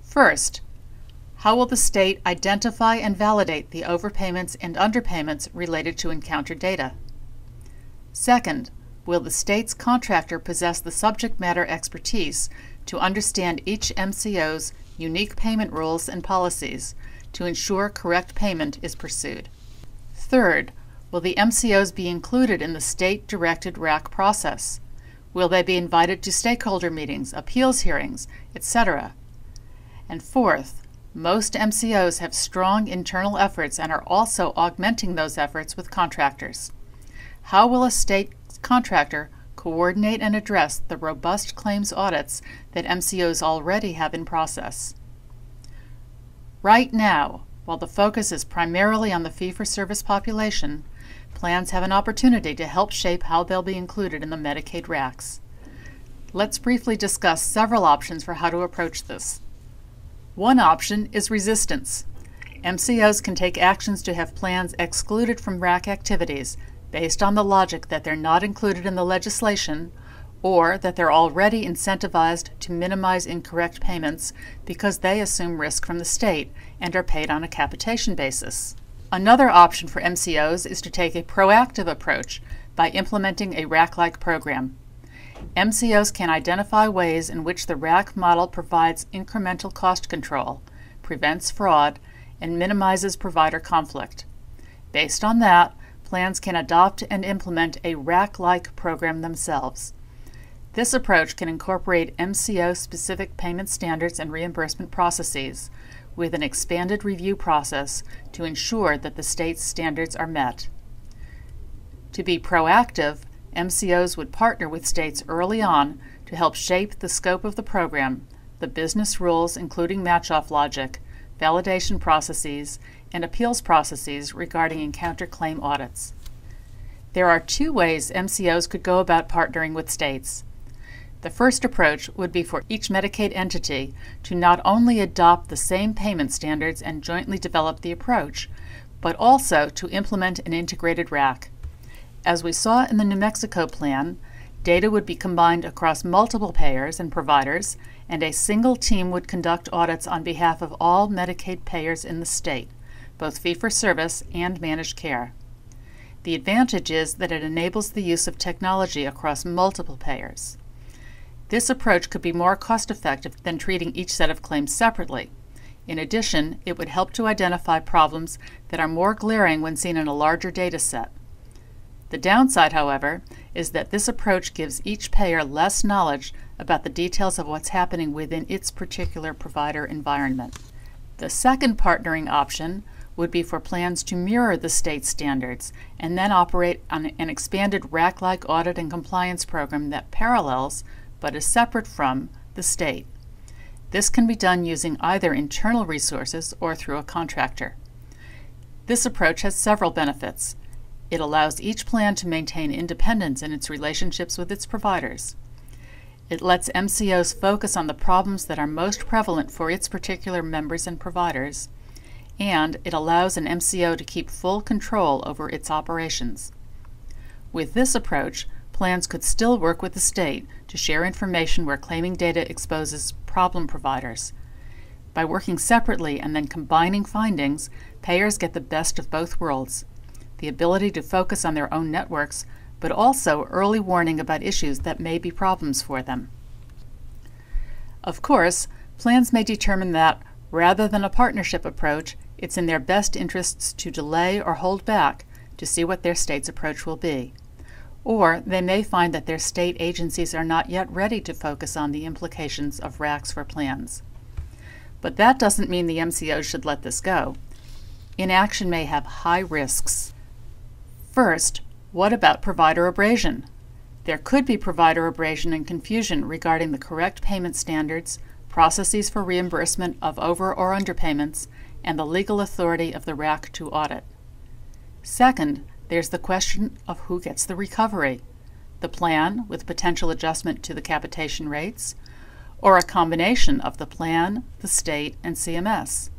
First, how will the state identify and validate the overpayments and underpayments related to encountered data? Second, will the state's contractor possess the subject matter expertise to understand each MCO's unique payment rules and policies to ensure correct payment is pursued? Third, will the MCOs be included in the state-directed RAC process? Will they be invited to stakeholder meetings, appeals hearings, etc.? And fourth, most MCOs have strong internal efforts and are also augmenting those efforts with contractors. How will a state contractor coordinate and address the robust claims audits that MCOs already have in process? Right now, while the focus is primarily on the fee-for-service population, plans have an opportunity to help shape how they'll be included in the Medicaid RACs. Let's briefly discuss several options for how to approach this. One option is resistance. MCOs can take actions to have plans excluded from RAC activities based on the logic that they're not included in the legislation or that they're already incentivized to minimize incorrect payments because they assume risk from the state and are paid on a capitation basis. Another option for MCOs is to take a proactive approach by implementing a RAC-like program. MCOs can identify ways in which the RAC model provides incremental cost control, prevents fraud, and minimizes provider conflict. Based on that, plans can adopt and implement a RAC-like program themselves. This approach can incorporate MCO-specific payment standards and reimbursement processes with an expanded review process to ensure that the state's standards are met. To be proactive, MCOs would partner with states early on to help shape the scope of the program, the business rules including match-off logic, validation processes, and appeals processes regarding encounter claim audits. There are two ways MCOs could go about partnering with states. The first approach would be for each Medicaid entity to not only adopt the same payment standards and jointly develop the approach, but also to implement an integrated RAC. As we saw in the New Mexico plan, data would be combined across multiple payers and providers, and a single team would conduct audits on behalf of all Medicaid payers in the state, both fee-for-service and managed care. The advantage is that it enables the use of technology across multiple payers. This approach could be more cost-effective than treating each set of claims separately. In addition, it would help to identify problems that are more glaring when seen in a larger data set. The downside, however, is that this approach gives each payer less knowledge about the details of what's happening within its particular provider environment. The second partnering option would be for plans to mirror the state standards and then operate on an expanded RAC-like audit and compliance program that parallels but is separate from the state. This can be done using either internal resources or through a contractor. This approach has several benefits. It allows each plan to maintain independence in its relationships with its providers. It lets MCOs focus on the problems that are most prevalent for its particular members and providers, and it allows an MCO to keep full control over its operations. With this approach, plans could still work with the state to share information where claiming data exposes problem providers. By working separately and then combining findings, payers get the best of both worlds: the ability to focus on their own networks, but also early warning about issues that may be problems for them. Of course, plans may determine that, rather than a partnership approach, it's in their best interests to delay or hold back to see what their state's approach will be. Or they may find that their state agencies are not yet ready to focus on the implications of RACs for plans. But that doesn't mean the MCOs should let this go. Inaction may have high risks. First, what about provider abrasion? There could be provider abrasion and confusion regarding the correct payment standards, processes for reimbursement of over or underpayments, and the legal authority of the RAC to audit. Second, there's the question of who gets the recovery: the plan with potential adjustment to the capitation rates, or a combination of the plan, the state, and CMS.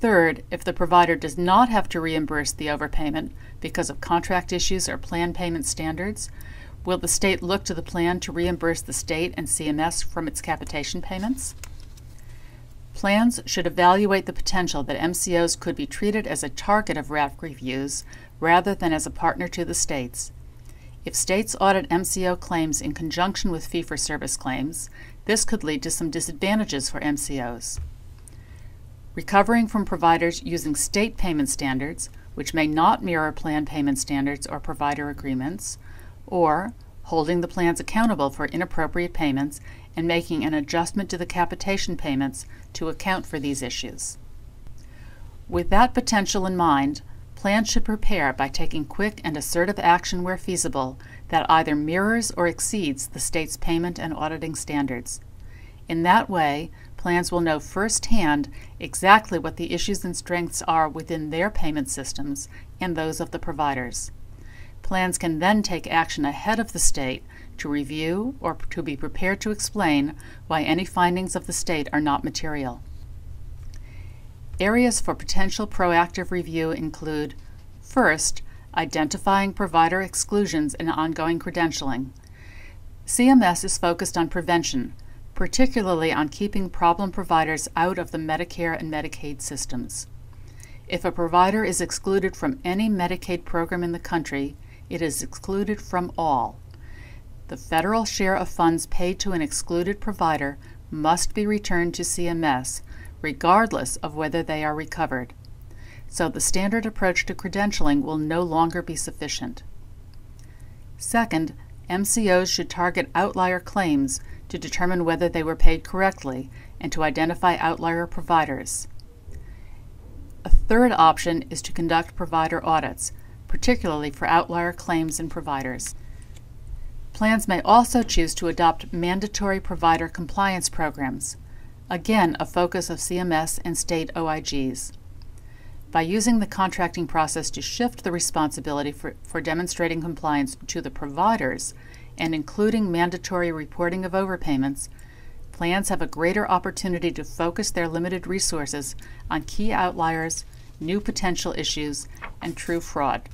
Third, if the provider does not have to reimburse the overpayment because of contract issues or plan payment standards, will the state look to the plan to reimburse the state and CMS from its capitation payments? Plans should evaluate the potential that MCOs could be treated as a target of RAC reviews rather than as a partner to the states. If states audit MCO claims in conjunction with fee-for-service claims, this could lead to some disadvantages for MCOs. Recovering from providers using state payment standards, which may not mirror plan payment standards or provider agreements, or holding the plans accountable for inappropriate payments and making an adjustment to the capitation payments to account for these issues. With that potential in mind, plans should prepare by taking quick and assertive action where feasible that either mirrors or exceeds the state's payment and auditing standards. In that way, plans will know firsthand exactly what the issues and strengths are within their payment systems and those of the providers. Plans can then take action ahead of the state to review or to be prepared to explain why any findings of the state are not material. Areas for potential proactive review include, first, identifying provider exclusions and ongoing credentialing. CMS is focused on prevention, particularly on keeping problem providers out of the Medicare and Medicaid systems. If a provider is excluded from any Medicaid program in the country, it is excluded from all. The federal share of funds paid to an excluded provider must be returned to CMS, regardless of whether they are recovered. So the standard approach to credentialing will no longer be sufficient. Second, MCOs should target outlier claims to determine whether they were paid correctly and to identify outlier providers. A third option is to conduct provider audits, particularly for outlier claims and providers. Plans may also choose to adopt mandatory provider compliance programs, again a focus of CMS and state OIGs. By using the contracting process to shift the responsibility for demonstrating compliance to the providers and including mandatory reporting of overpayments, plans have a greater opportunity to focus their limited resources on key outliers, new potential issues, and true fraud.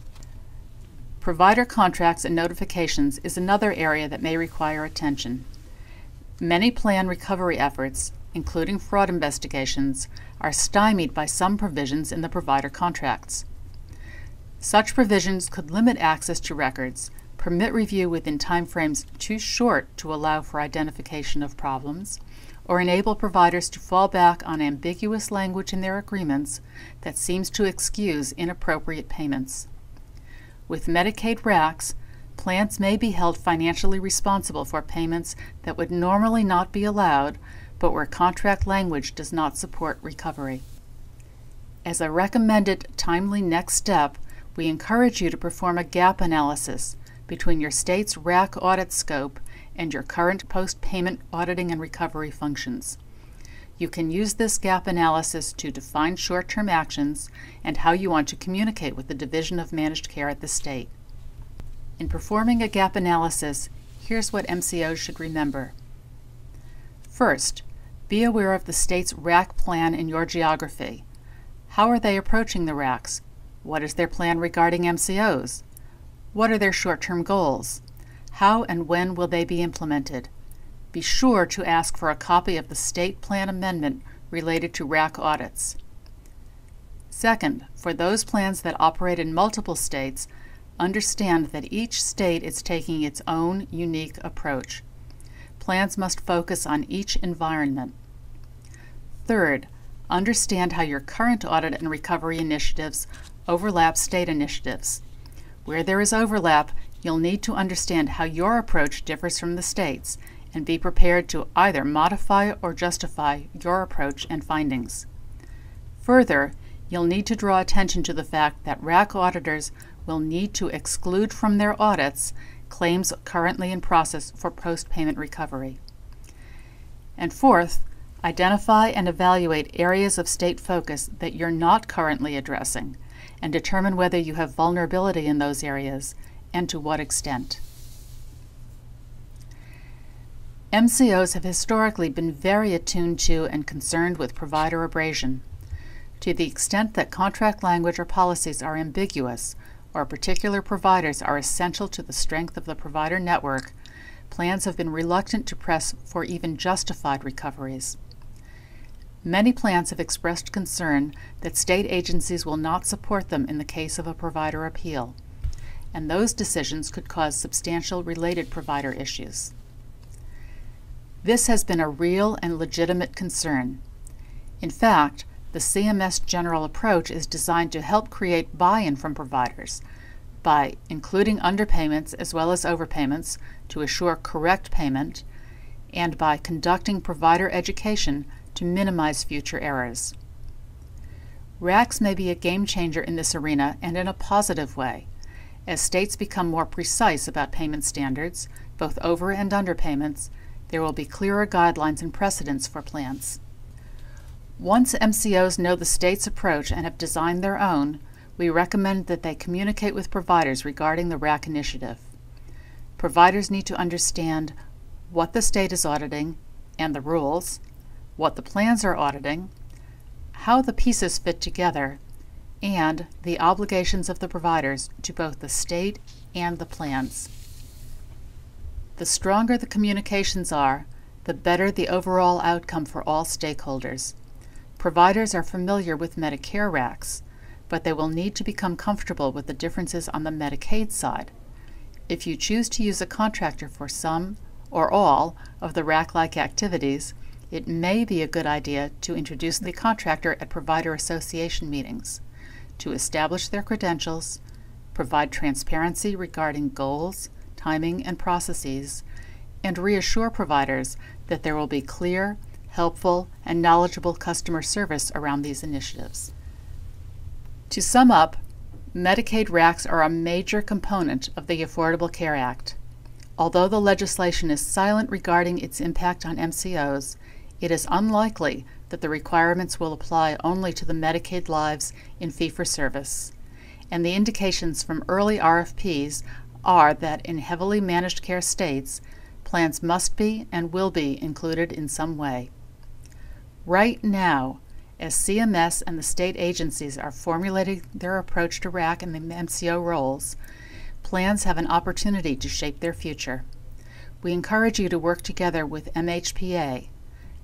Provider contracts and notifications is another area that may require attention. Many plan recovery efforts, including fraud investigations, are stymied by some provisions in the provider contracts. Such provisions could limit access to records, permit review within timeframes too short to allow for identification of problems, or enable providers to fall back on ambiguous language in their agreements that seems to excuse inappropriate payments. With Medicaid RACs, plans may be held financially responsible for payments that would normally not be allowed, but where contract language does not support recovery. As a recommended timely next step, we encourage you to perform a gap analysis between your state's RAC audit scope and your current post-payment auditing and recovery functions. You can use this gap analysis to define short-term actions and how you want to communicate with the Division of Managed Care at the state. In performing a gap analysis, here's what MCOs should remember. First, be aware of the state's RAC plan in your geography. How are they approaching the RACs? What is their plan regarding MCOs? What are their short-term goals? How and when will they be implemented? Be sure to ask for a copy of the state plan amendment related to RAC audits. Second, for those plans that operate in multiple states, understand that each state is taking its own unique approach. Plans must focus on each environment. Third, understand how your current audit and recovery initiatives overlap state initiatives. Where there is overlap, you'll need to understand how your approach differs from the state's and be prepared to either modify or justify your approach and findings. Further, you'll need to draw attention to the fact that RAC auditors will need to exclude from their audits claims currently in process for post-payment recovery. And fourth, identify and evaluate areas of state focus that you're not currently addressing and determine whether you have vulnerability in those areas and to what extent. MCOs have historically been very attuned to and concerned with provider abrasion. To the extent that contract language or policies are ambiguous or particular providers are essential to the strength of the provider network, plans have been reluctant to press for even justified recoveries. Many plans have expressed concern that state agencies will not support them in the case of a provider appeal, and those decisions could cause substantial related provider issues. This has been a real and legitimate concern. In fact, the CMS general approach is designed to help create buy-in from providers by including underpayments as well as overpayments to assure correct payment, and by conducting provider education to minimize future errors. RACs may be a game changer in this arena and in a positive way. As states become more precise about payment standards, both over and underpayments, there will be clearer guidelines and precedents for plans. Once MCOs know the state's approach and have designed their own, we recommend that they communicate with providers regarding the RAC initiative. Providers need to understand what the state is auditing and the rules, what the plans are auditing, how the pieces fit together, and the obligations of the providers to both the state and the plans. The stronger the communications are, the better the overall outcome for all stakeholders. Providers are familiar with Medicare RACs, but they will need to become comfortable with the differences on the Medicaid side. If you choose to use a contractor for some or all of the RAC-like activities, it may be a good idea to introduce the contractor at provider association meetings to establish their credentials, provide transparency regarding goals, timing, and processes, and reassure providers that there will be clear, helpful, and knowledgeable customer service around these initiatives. To sum up, Medicaid RACs are a major component of the Affordable Care Act. Although the legislation is silent regarding its impact on MCOs, it is unlikely that the requirements will apply only to the Medicaid lives in fee-for-service, and the indications from early RFPs are that in heavily managed care states, plans must be and will be included in some way. Right now, as CMS and the state agencies are formulating their approach to RAC and the MCO roles, plans have an opportunity to shape their future. We encourage you to work together with MHPA,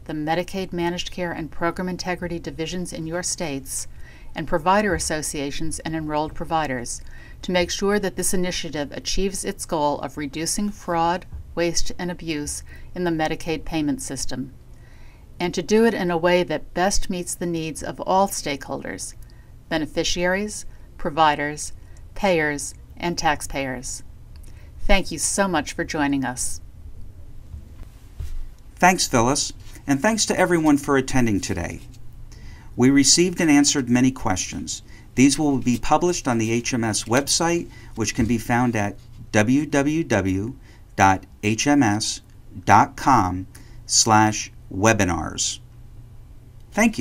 the Medicaid Managed Care and Program Integrity divisions in your states, and provider associations and enrolled providers to make sure that this initiative achieves its goal of reducing fraud, waste, and abuse in the Medicaid payment system, and to do it in a way that best meets the needs of all stakeholders: beneficiaries, providers, payers, and taxpayers. Thank you so much for joining us. Thanks, Phyllis, and thanks to everyone for attending today. We received and answered many questions. These will be published on the HMS website, which can be found at www.hms.com/webinars. Thank you.